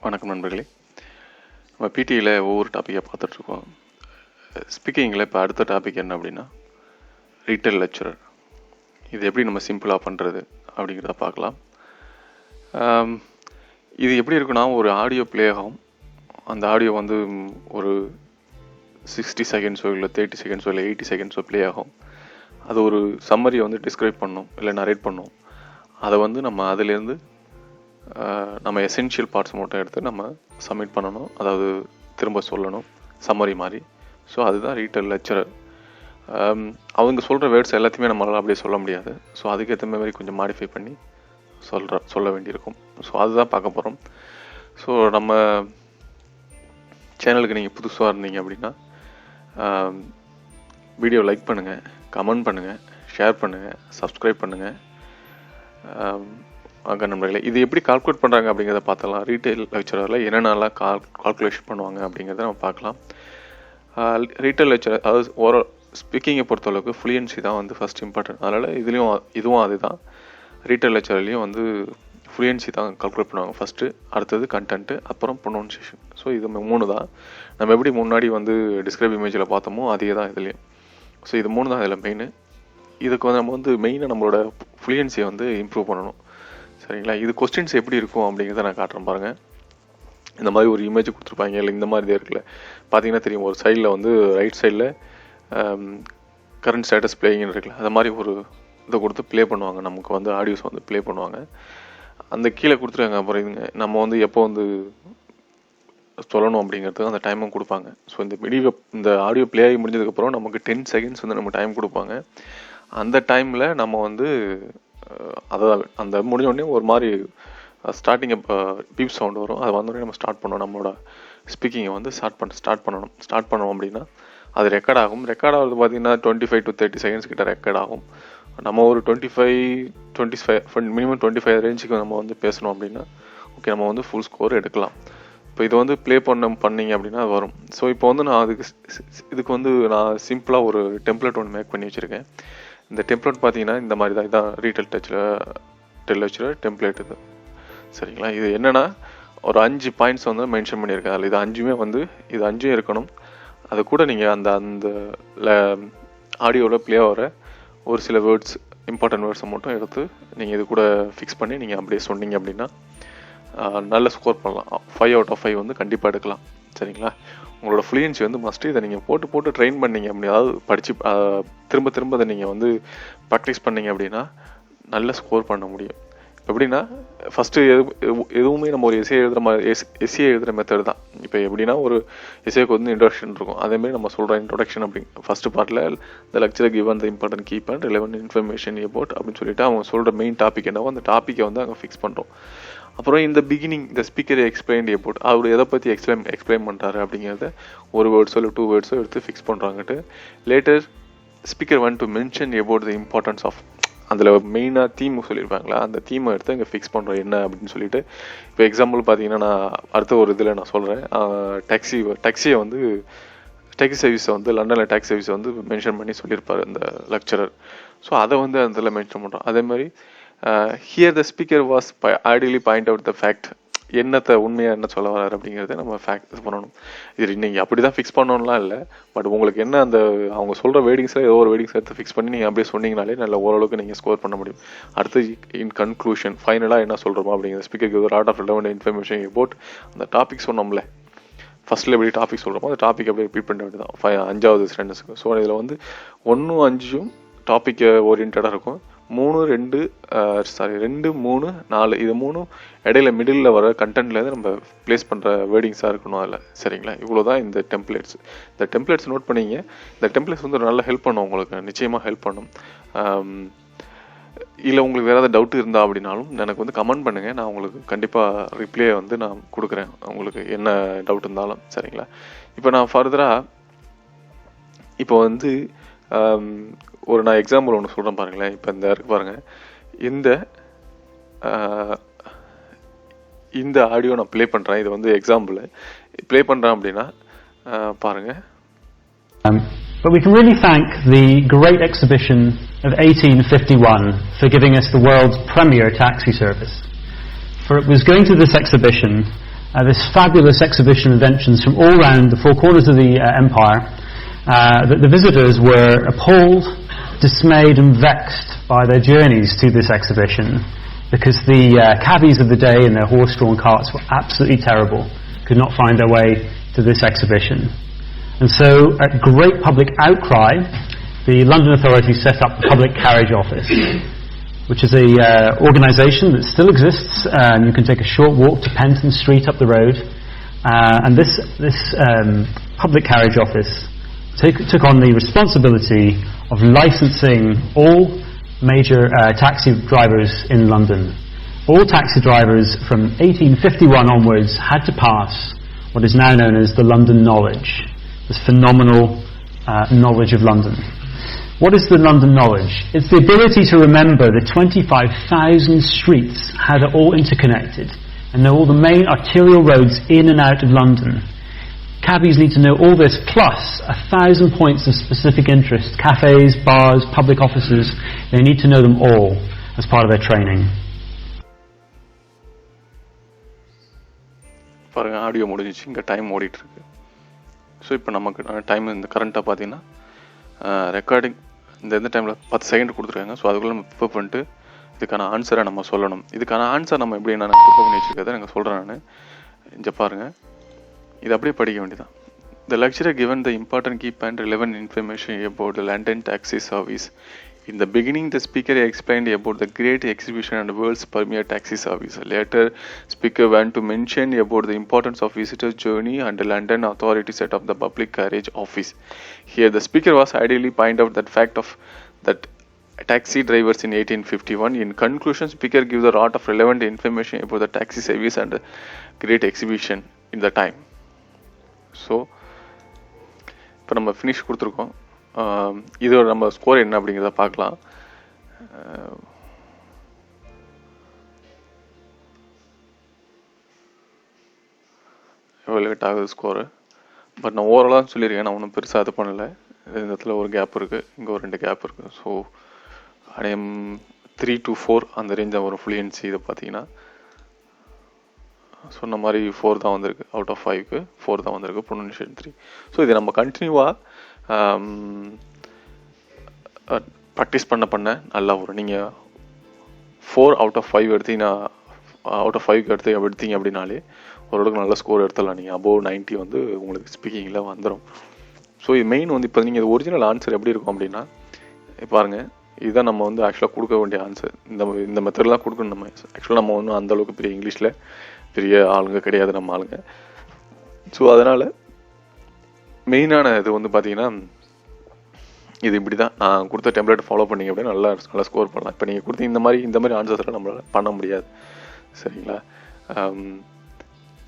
வணக்கம் நண்பர்களே. நம்ம பிடியில் ஒவ்வொரு டாப்பிக்காக பார்த்துட்ருக்கோம். ஸ்பீக்கிங்கில் இப்போ அடுத்த டாபிக் என்ன அப்படின்னா ரீட்டெல் லெக்சரர். இது எப்படி நம்ம சிம்பிளாக பண்ணுறது அப்படிங்கிறத பார்க்கலாம். இது எப்படி இருக்குன்னா, ஒரு ஆடியோ ப்ளே ஆகும். அந்த ஆடியோ வந்து ஒரு 60 செகண்ட்ஸோ இல்லை 30 செகண்ட்ஸோ இல்லை 80 செகண்ட்ஸோ ப்ளே ஆகும். அது ஒரு சம்மரியை வந்து டிஸ்கிரைப் பண்ணணும், இல்லை நரேட் பண்ணணும். அதை வந்து நம்ம அதிலேருந்து நம்ம எசென்ஷியல் பார்ட்ஸ் மட்டும் எடுத்து நம்ம சப்மிட் பண்ணணும், அதாவது திரும்ப சொல்லணும் சம்மரி மாதிரி. ஸோ அதுதான் ரீட்டெல் லெக்சரர். அவங்க சொல்கிற வேர்ட்ஸ் எல்லாத்தையுமே நம்மளால் அப்படியே சொல்ல முடியாது. ஸோ அதுக்கேற்ற மாதிரி கொஞ்சம் மாடிஃபை பண்ணி சொல்ல வேண்டியிருக்கும். ஸோ அதுதான் பார்க்க போகிறோம். ஸோ நம்ம சேனலுக்கு நீங்கள் புதுசாக இருந்தீங்க அப்படின்னா வீடியோ லைக் பண்ணுங்கள், கமெண்ட் பண்ணுங்கள், ஷேர் பண்ணுங்கள், சப்ஸ்கிரைப் பண்ணுங்கள். நண்பர்களே, இது எப்படி கால்குலேட் பண்ணுறாங்க அப்படிங்கிறத பார்த்தலாம். ரீட்டைல் லெக்சரில் என்னென்னலாம் கால்குலேஷன் பண்ணுவாங்க அப்படிங்கிறத நம்ம பார்க்கலாம். ரீட்டைல் லெக்சரர், அதாவது ஓரல் ஸ்பீக்கிங்கை பொறுத்தளவுக்கு ஃப்ளூயன்சி தான் வந்து ஃபஸ்ட் இம்பார்ட்டன்ட். அதனால் இதுவும் அதுதான். ரீட்டைல் லெக்சர்லையும் வந்து ஃப்ளூயன்சி தான் கால்குலேட் பண்ணுவாங்க ஃபஸ்ட்டு, அடுத்தது கண்டென்ட்டு, அப்புறம் ப்ரொனவுன்சியேஷன். ஸோ இது 3 தான். நம்ம எப்படி முன்னாடி வந்து டிஸ்கிரைப் இமேஜில் பார்த்தோமோ அதே தான் இதுலேயும். ஸோ இது 3 தான் இதில் மெயின். இதுக்கு வந்து நம்ம வந்து மெயினாக நம்மளோட ஃப்ளூயன்சியை வந்து இம்ப்ரூவ் பண்ணணும். சரிங்களா? இது கொஸ்டின்ஸ் எப்படி இருக்கும் அப்படிங்கிறத நான் காட்டுறேன் பாருங்கள். இந்த மாதிரி ஒரு இமேஜ் கொடுத்துருப்பாங்க, இல்லை இந்த மாதிரி இருக்குல்ல, பார்த்தீங்கன்னா தெரியும். ஒரு சைடில் வந்து ரைட் சைடில் கரண்ட் ஸ்டேட்டஸ் பிளேயிங்னு இருக்குல்ல, அது மாதிரி ஒரு இதை கொடுத்து ப்ளே பண்ணுவாங்க. நமக்கு வந்து ஆடியோஸ் வந்து ப்ளே பண்ணுவாங்க. அந்த கீழே கொடுத்துருக்காங்க. அப்புறம் இதுங்க நம்ம வந்து எப்போ வந்து சொல்லணும் அப்படிங்கிறதுக்கு அந்த டைமும் கொடுப்பாங்க. ஸோ இந்த ஆடியோ ப்ளே ஆகி முடிஞ்சதுக்கப்புறம் நமக்கு 10 செகண்ட்ஸ் வந்து நம்ம டைம் கொடுப்பாங்க. அந்த டைமில் நம்ம வந்து அதாவது அந்த முடிஞ்சோடனே ஒரு மாதிரி ஸ்டார்டிங் இப்போ பீப் சவுண்ட் வரும். அது வந்தோடனே நம்ம ஸ்டார்ட் பண்ணணும். நம்மளோட ஸ்பீக்கிங்கை வந்து ஸ்டார்ட் பண்ணணும் அப்படின்னா அது ரெக்கார்ட் ஆகும். ரெக்கார்ட் ஆகிறது பார்த்தீங்கன்னா 25 to 30 செகண்ட்ஸ் கிட்ட ரெக்கார்ட் ஆகும். நம்ம ஒரு 25 மினிமம் 25 ரேஞ்சுக்கு நம்ம வந்து பேசணும் அப்படின்னா ஓகே, நம்ம வந்து ஃபுல் ஸ்கோர் எடுக்கலாம். இப்போ இதை வந்து ப்ளே பண்ணிங்க அப்படின்னா அது வரும். ஸோ இப்போ வந்து நான் இதுக்கு வந்து நான் சிம்பிளாக ஒரு டெம்ப்ளேட் ஒன்று மேக் பண்ணி வச்சுருக்கேன். இந்த டெம்ப்ளேட் பார்த்தீங்கன்னா இந்த மாதிரி தான். இதான் ரீட்டெல் லெக்சரர் டெம்ப்ளேட் இது. சரிங்களா? இது என்னென்னா ஒரு 5 பாயிண்ட்ஸ் வந்து மென்ஷன் பண்ணியிருக்கேன். அதில் இது 5மே வந்து இது 5 இருக்கணும். அது கூட நீங்கள் அந்த ஆடியோவில் ப்ளே ஆகிற ஒரு சில வேர்ட்ஸ், இம்பார்ட்டன்ட் வேர்ட்ஸை மட்டும் எடுத்து நீங்கள் இது கூட ஃபிக்ஸ் பண்ணி நீங்கள் அப்படியே சொன்னீங்க அப்படின்னா நல்ல ஸ்கோர் பண்ணலாம். 5 out of 5 வந்து கண்டிப்பாக எடுக்கலாம். சரிங்களா? உங்களோட ஃப்ளூயன்சி வந்து மஸ்ட்டு இதை நீங்கள் போட்டு ட்ரெயின் பண்ணீங்க அப்படி, அதாவது படித்து திரும்ப அதை நீங்கள் வந்து ப்ராக்டிஸ் பண்ணீங்க அப்படின்னா நல்ல ஸ்கோர் பண்ண முடியும். எப்படின்னா ஃபஸ்ட்டு எதுவுமே நம்ம ஒரு எஸ்ஏ எழுதுகிற மெத்தட் தான். இப்போ எப்படின்னா ஒரு எஸ்ஏக்கு வந்து இன்ட்ரோடக்ஷன் இருக்கும். அதேமாதிரி நம்ம சொல்கிற இன்ட்ரோடக்ஷன் அப்படி ஃபஸ்ட்டு பார்ட்டில் the lecturer given the important key point relevant information about அப்படின்னு சொல்லிட்டு அவங்க சொல்கிற மெயின் டாபிக் என்னவோ அந்த டாப்பிக்கை வந்து அங்கே ஃபிக்ஸ் பண்ணுறோம். அப்புறம் இந்த beginning the speaker explain about, அவர் எதை பற்றி எக்ஸ்பிளைன் பண்ணுறாரு அப்படிங்கிறத ஒரு வேர்ட்ஸோ இல்லை 2 வேர்ட்ஸோ எடுத்து ஃபிக்ஸ் பண்ணுறாங்கட்டு. Later speaker want to mention about the importance of, அதில் மெயினாக தீம் சொல்லியிருப்பாங்களா, அந்த தீமை எடுத்து இங்கே ஃபிக்ஸ் பண்ணுறோம் என்ன அப்படின்னு சொல்லிட்டு. இப்போ எக்ஸாம்பிள் பார்த்தீங்கன்னா நான் அடுத்த ஒரு இதில் நான் சொல்கிறேன். டாக்ஸி சர்வீஸை வந்து லண்டனில் டாக்ஸி சர்வீஸை வந்து மென்ஷன் பண்ணி சொல்லியிருப்பார் இந்த லெக்சரர். ஸோ அதை வந்து அதில் மென்ஷன் பண்ணுறோம். அதே மாதிரி here the speaker was ideally point out the fact, உண்மையாக என்ன சொல்ல வராரு அப்படிங்கிறத நம்ம ஃபேக்ட் பண்ணணும். இது நீங்கள் அப்படி தான் ஃபிக்ஸ் பண்ணணும்லாம் இல்லை. பட் உங்களுக்கு என்ன அந்த அவங்க சொல்கிற வேர்டிங்ஸில் ஏதோ ஒரு வேர்டிங்ஸ் எடுத்து ஃபிக்ஸ் பண்ணி நீங்கள் அப்படியே சொன்னீங்கனாலே நல்ல ஓரளவுக்கு நீங்கள் ஸ்கோர் பண்ண முடியும். அடுத்து இன் கன்க்ளூஷன் ஃபைனலாக என்ன சொல்கிறோமோ அப்படிங்கிற ஸ்பீக்கருக்கு ஒரு art of relevant information about அந்த டாபிக் சொன்னோம்ல, ஃபஸ்ட்டில் எப்படி டாபிக் சொல்கிறோமோ அந்த டாபிக் அப்படியே ரிப்பீட் பண்ண வேண்டியது தான் 5வது சென்டென்ஸுக்கு. ஸோ இதில் வந்து 1, 5 டாபிக் ஓரியன்டாக இருக்கும். 2, 3, 4 இது 3 இடையில மிடில் வர கண்டென்ட்லேருந்து நம்ம ப்ளேஸ் பண்ணுற வேர்டிங்ஸாக இருக்கணும் அதில். சரிங்களா? இவ்வளோ தான் இந்த டெம்ப்ளேட்ஸ். இந்த டெம்ப்ளேட்ஸ் நோட் பண்ணிங்க. இந்த டெம்ப்ளேட்ஸ் வந்து நல்லா ஹெல்ப் பண்ணும், உங்களுக்கு நிச்சயமாக ஹெல்ப் பண்ணும். இல்லை உங்களுக்கு வேறு ஏதாவது டவுட் இருந்தால் அப்படின்னாலும் எனக்கு வந்து கமெண்ட் பண்ணுங்கள். நான் உங்களுக்கு கண்டிப்பாக ரிப்ளே வந்து நான் கொடுக்குறேன், உங்களுக்கு என்ன டவுட் இருந்தாலும். சரிங்களா? இப்போ நான் ஃபர்தராக இப்போ வந்து ஒரு நான் எக்ஸாம்பிள் ஒன்று சொல்கிறேன் பாருங்களேன். இப்போ இந்த இருக்கு பாருங்கள். இந்த ஆடியோ நான் ப்ளே பண்ணுறேன். இது வந்து எக்ஸாம்பிள் ப்ளே பண்ணுறேன் அப்படின்னா பாருங்கள். But we can really thank the Great Exhibition of 1851 for giving us the world's premier taxi service. For it was going to this exhibition this fabulous exhibition of inventions from all around the four corners of the empire, that the visitors were appalled, dismayed and vexed by their journeys to this exhibition, because the cabbies of the day in their horse-drawn carts were absolutely terrible, could not find their way to this exhibition. And so, at great public outcry, the London authorities set up the Public Carriage Office, which is a organisation that still exists. You can take a short walk to Penton Street up the road, and this Public Carriage Office took on the responsibility of licensing all major taxi drivers in London. All taxi drivers from 1851 onwards had to pass what is now known as the London Knowledge, this phenomenal knowledge of London. What is the London Knowledge? It's the ability to remember the 25,000 streets, how they're all interconnected, and know all the main arterial roads in and out of London. Cabbies need to know all this, plus 1,000 points of specific interest, cafes, bars, public offices. They need to know them all as part of their training. பாருங்க, audio முடிஞ்சிச்சு, இங்கே time ஓடிட்டுருக்கு. So இப்போ நமக்கு time இந்த கரண்ட்டாக பார்த்தீங்கன்னா recording இந்த டைமில் 10 செகண்ட் கொடுத்துருக்காங்க. ஸோ அதுக்குள்ளே நம்ம ப்ரிப்பேர் பண்ணிட்டு இதுக்கான ஆன்சரை நம்ம சொல்லணும். இதுக்கான ஆன்சர் நம்ம எப்படி நான் ப்ரிப்பேர் பண்ணி வச்சுருக்கதை எனக்கு சொல்கிறேன். நான் இங்கே பாருங்கள், இது அப்படியே படிக்க வேண்டியதான். The lecturer given the important key and relevant information about the London taxi service. In the beginning, the speaker explained about the great exhibition and world's premier taxi service. Later, speaker went to mention about the importance of visitors' journey and the London authority set up the public carriage office. Here, the speaker was ideally point out that fact of that taxi drivers in 1851. In conclusion, speaker gives a lot of relevant information about the taxi service and the great exhibition in the time. So இப்போ நம்ம finish கொடுத்துருக்கோம். இதோட நம்ம score என்ன அப்படிங்கிறத பார்க்கலாம். எவ்வளோ late ஆகுது ஸ்கோரு, பட் நான் ஓவராலாக சொல்லியிருக்கேன். நான் ஒன்றும் பெருசாக இது பண்ணலை. இந்த இடத்துல ஒரு கேப் இருக்குது, இங்கே ஒரு 2 கேப் இருக்குது. ஸோ அடையம் 3 to 4 அந்த ரேஞ்சாக வரும் ஃப்ளூயன்சி. இதை பார்த்தீங்கன்னா சொன்ன மாதிரி 4 தான் வந்திருக்கு. அவுட் ஆஃப் 5க்கு 4 தான் வந்திருக்கு. ப்ரொனன்சியேஷன் 3. ஸோ இதை நம்ம கண்டினியூவாக ப்ராக்டிஸ் பண்ண நல்லா வரும். நீங்கள் 4 out of 5 எடுத்தீங்கன்னா, அவுட் ஆஃப் 5க்கு எடுத்தீங்க அப்படின்னாலே ஓரளவுக்கு நல்ல ஸ்கோர் எடுத்துடலாம். நீங்கள் அபோவ் 90 வந்து உங்களுக்கு ஸ்பீக்கிங்கில் வந்துடும். ஸோ இது மெயின் வந்து இப்போ நீங்கள் ஒரிஜினல் ஆன்சர் எப்படி இருக்கும் அப்படின்னா, பாருங்கள், இதுதான் நம்ம வந்து ஆக்சுவலாக கொடுக்க வேண்டிய ஆன்சர். இந்த மெத்தட்லாம் கொடுக்கணும். நம்ம ஆக்சுவலாக நம்ம ஒன்றும் அந்தளவுக்கு பெரிய இங்கிலீஷில் பெரிய ஆளுங்க கிடையாது நம்ம ஆளுங்க. ஸோ அதனால் மெயினான இது வந்து பார்த்தீங்கன்னா, இது இப்படி தான் நான் கொடுத்த டெம்ப்ளேட் ஃபாலோ பண்ணிங்க அப்படின்னா நல்லா ஸ்கோர் பண்ணலாம். இப்போ நீங்கள் கொடுத்த இந்த மாதிரி ஆன்சர்ஸ்லாம் நம்மளால் பண்ண முடியாது. சரிங்களா?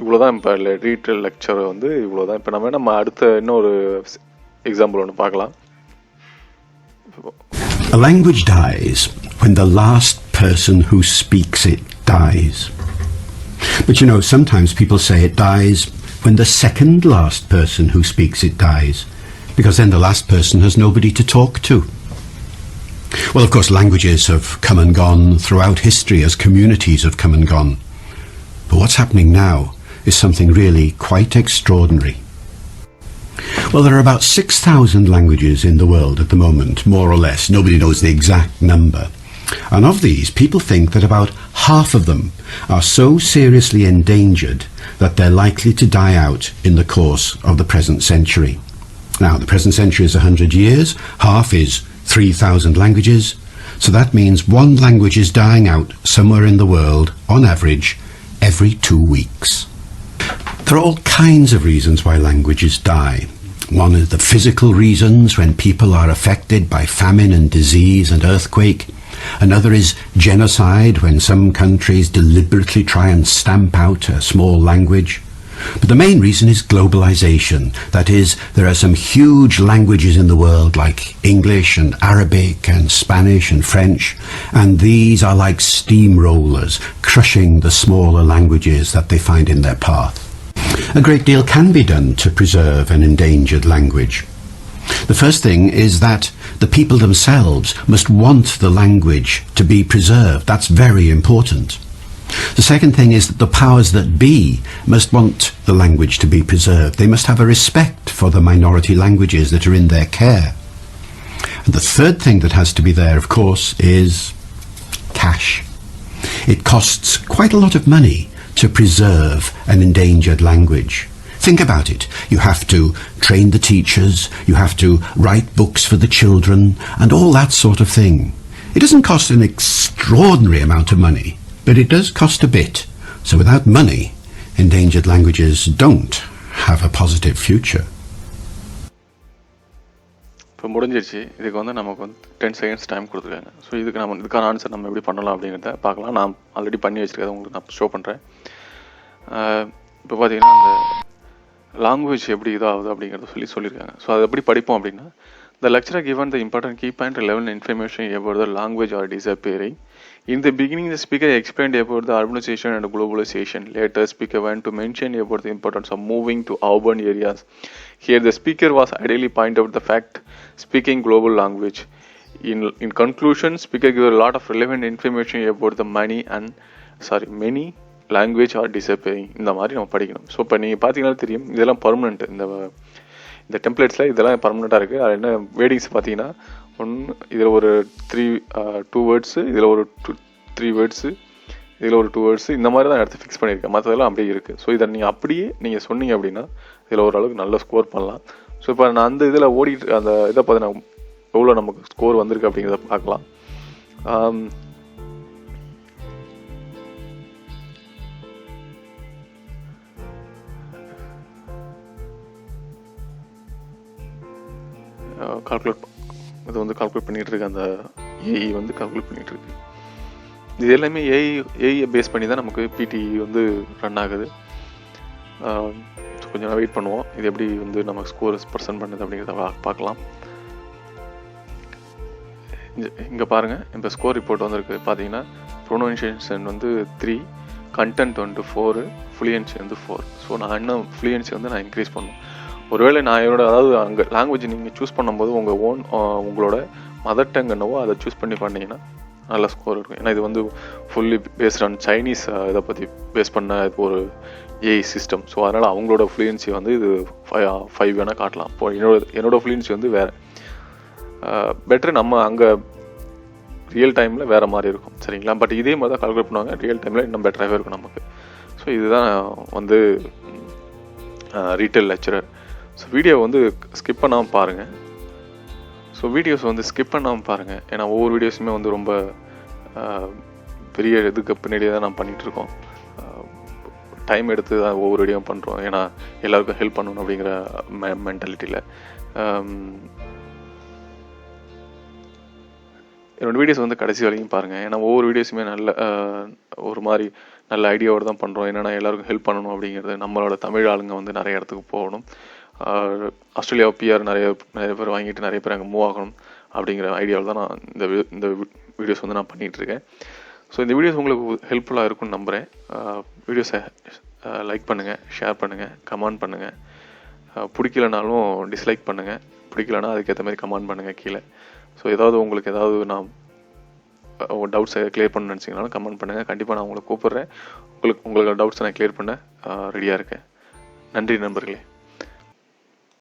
இவ்வளோதான். இப்போ ரீட்டெல் லெக்சர் வந்து இவ்வளோதான். இப்போ நம்ம அடுத்த இன்னொரு எக்ஸாம்பிள் ஒன்று பார்க்கலாம். A language dies when the last person who speaks it dies. But you know, sometimes people say it dies when the second last person who speaks it dies, because then the last person has nobody to talk to. Well, of course, languages have come and gone throughout history as communities have come and gone. But what's happening now is something really quite extraordinary. Well, there are about 6,000 languages in the world at the moment, more or less. Nobody knows the exact number. And of these, people think that about half of them are so seriously endangered that they're likely to die out in the course of the present century. Now, the present century is 100 years, half is 3,000 languages, so that means one language is dying out somewhere in the world, on average, every 2 weeks. There are all kinds of reasons why languages die. One is the physical reasons, when people are affected by famine and disease and earthquake. Another is genocide, when some countries deliberately try and stamp out a small language. But the main reason is globalization. That is, there are some huge languages in the world like English and Arabic and Spanish and French, and these are like steamrollers, crushing the smaller languages that they find in their path. A great deal can be done to preserve an endangered language. The first thing is that the people themselves must want the language to be preserved. That's very important. The second thing is that the powers that be must want the language to be preserved. They must have a respect for the minority languages that are in their care. And the third thing that has to be there, of course, is cash. It costs quite a lot of money to preserve an endangered language. Think about it. You have to train the teachers, you have to write books for the children, and all that sort of thing. It doesn't cost an extraordinary amount of money, but it does cost a bit. So without money, endangered languages don't have a positive future. இப்போ முடிஞ்சிருச்சு. இதுக்கு வந்து நமக்கு வந்து 10 seconds time கொடுத்துருக்காங்க. So இதுக்கான answer நம்ம எப்படி பண்ணலாம் அப்படிங்கிறத பார்க்கலாம். நான் ஆல்ரெடி பண்ணி வச்சுருக்கேன், உங்களுக்கு நான் ஷோ பண்ணுறேன். இப்போ பார்த்தீங்கன்னா அந்த லாங்குவேஜ் எப்படி இதாகுது அப்படிங்கிறத சொல்லியிருக்காங்க. ஸோ அது எப்படி படிப்போம் அப்படின்னா, the lecturer given the important key point relevant information about the language are disappearing. In the beginning, the speaker explained about the urbanization and globalization. Later, speaker went to mention about the importance of moving to urban areas. Here, the speaker was ideally point out the fact speaking global language. In conclusion, speaker gave a lot of relevant information about the many language are disappearing. இந்த மாதிரி நம்ம படிக்கணும். So இப்போ நீங்கள் பார்த்தீங்கன்னா தெரியும், இதெல்லாம் permanent. இந்த டெம்ப்ளேட்ஸில் இதெல்லாம் பர்மனெண்ட்டாக இருக்குது. அது என்ன வேர்டிங்ஸ் பார்த்தீங்கன்னா, இதில் ஒரு 2 வேர்ட்ஸு, இதில் ஒரு 3 வேர்ட்ஸு, இதில் ஒரு 2 வேர்ட்ஸு, இந்த மாதிரி தான் எடுத்து ஃபிக்ஸ் பண்ணியிருக்கேன். மற்றதெல்லாம் அப்படியே இருக்குது. ஸோ இதை நீங்கள் அப்படியே நீங்கள் சொன்னீங்க அப்படின்னா இதில் ஓரளவுக்கு நல்ல ஸ்கோர் பண்ணலாம். ஸோ இப்போ நான் அந்த இதில் ஓடிட்டு அந்த இதை பார்த்தீங்கன்னா எவ்வளோ நமக்கு ஸ்கோர் வந்திருக்கு அப்படிங்கிறத பார்க்கலாம். கால்குலேட் பண்ணிகிட்டு இருக்கு. அந்த ஏஇ வந்து கால்குலேட் பண்ணிகிட்டு இருக்கு. இது எல்லாமே ஏஐயை பேஸ் பண்ணி தான் நமக்கு பிடிஇ வந்து ரன் ஆகுது. கொஞ்சம் நேரம் வெயிட் பண்ணுவோம். இது எப்படி வந்து நம்ம ஸ்கோர் பர்சன்ட் பண்ணுது அப்படிங்கிறத பார்க்கலாம். இங்கே பாருங்கள், இப்போ ஸ்கோர் ரிப்போர்ட் வந்திருக்கு. பார்த்தீங்கன்னா ப்ரொனவுன்சியேஷன் வந்து 3, கண்டென்ட் வந்து 4, ஃப்ளூயன்சி வந்து 4. ஸோ நான் இன்னும் ஃப்ளூயன்சி வந்து நான் இன்க்ரீஸ் பண்ணணும். ஒருவேளை நான் அதாவது அங்கே லாங்குவேஜ் நீங்கள் சூஸ் பண்ணும்போது உங்களோட மதர் டங் என்னவோ அதை சூஸ் பண்ணிங்கன்னா நல்ல ஸ்கோர் இருக்கும். ஏன்னா இது வந்து ஃபுல்லி பேஸ்ட் ஆன் சைனீஸ் இதை பற்றி பேஸ் பண்ண ஒரு ஏஐ சிஸ்டம். ஸோ அதனால் அவங்களோட ஃப்ளூயன்சி வந்து இது 5 வேணால் காட்டலாம். இப்போ என்னோட ஃப்ளூயன்சி வந்து வேறு பெட்ரு. நம்ம அங்கே ரியல் டைமில் வேறு மாதிரி இருக்கும், சரிங்களா? பட் இதே மாதிரி தான் கால்குலேட் பண்ணுவாங்க. ரியல் டைமில் இன்னும் பெட்டராகவே இருக்கும் நமக்கு. ஸோ இதுதான் வந்து ரீட்டெயில் லெக்சரர். ஸோ வீடியோ வந்து ஸ்கிப் பண்ணாமல் பாருங்கள். ஸோ வீடியோஸ் வந்து ஸ்கிப் பண்ணாமல் பாருங்கள். ஏன்னா ஒவ்வொரு வீடியோஸுமே வந்து ரொம்ப பெரிய இதுக்கு பின்னாடியே தான் நான் பண்ணிகிட்ருக்கோம். டைம் எடுத்து தான் ஒவ்வொரு வீடியோவும் பண்ணுறோம். ஏன்னா எல்லாருக்கும் ஹெல்ப் பண்ணணும் அப்படிங்கிற மென்டாலிட்டியில். என்னோடய வீடியோஸ் வந்து கடைசி வரைக்கும் பாருங்கள். ஏன்னா ஒவ்வொரு வீடியோஸுமே ஒரு மாதிரி நல்ல ஐடியாவோடு தான் பண்ணுறோம். என்னென்னா எல்லாருக்கும் ஹெல்ப் பண்ணணும் அப்படிங்கிறது. நம்மளோட தமிழ் ஆளுங்க வந்து நிறைய இடத்துக்கு போகணும். ஆஸ்திரேலியா பிஆர் நிறைய பேர் வாங்கிட்டு நிறைய பேர் அங்கே மூவ் ஆகணும் அப்படிங்கிற ஐடியாவில் தான் நான் இந்த வீடியோஸ் வந்து நான் பண்ணிகிட்ருக்கேன். ஸோ இந்த வீடியோஸ் உங்களுக்கு ஹெல்ப்ஃபுல்லாக இருக்கும்னு நம்புகிறேன். வீடியோஸை லைக் பண்ணுங்கள், ஷேர் பண்ணுங்கள், கமெண்ட் பண்ணுங்கள். பிடிக்கலனாலும் டிஸ்லைக் பண்ணுங்கள். பிடிக்கலனா அதுக்கேற்ற மாதிரி கமெண்ட் பண்ணுங்கள் கீழே. ஸோ உங்களுக்கு ஏதாவது நான் டவுட்ஸை கிளியர் பண்ண நினச்சிங்கனாலும் கமெண்ட் பண்ணுங்கள். கண்டிப்பாக நான் உங்களை கூப்பிட்றேன். உங்களுக்கு டவுட்ஸை நான் கிளியர் பண்ண ரெடியாக இருக்கேன். நன்றி நண்பர்களே.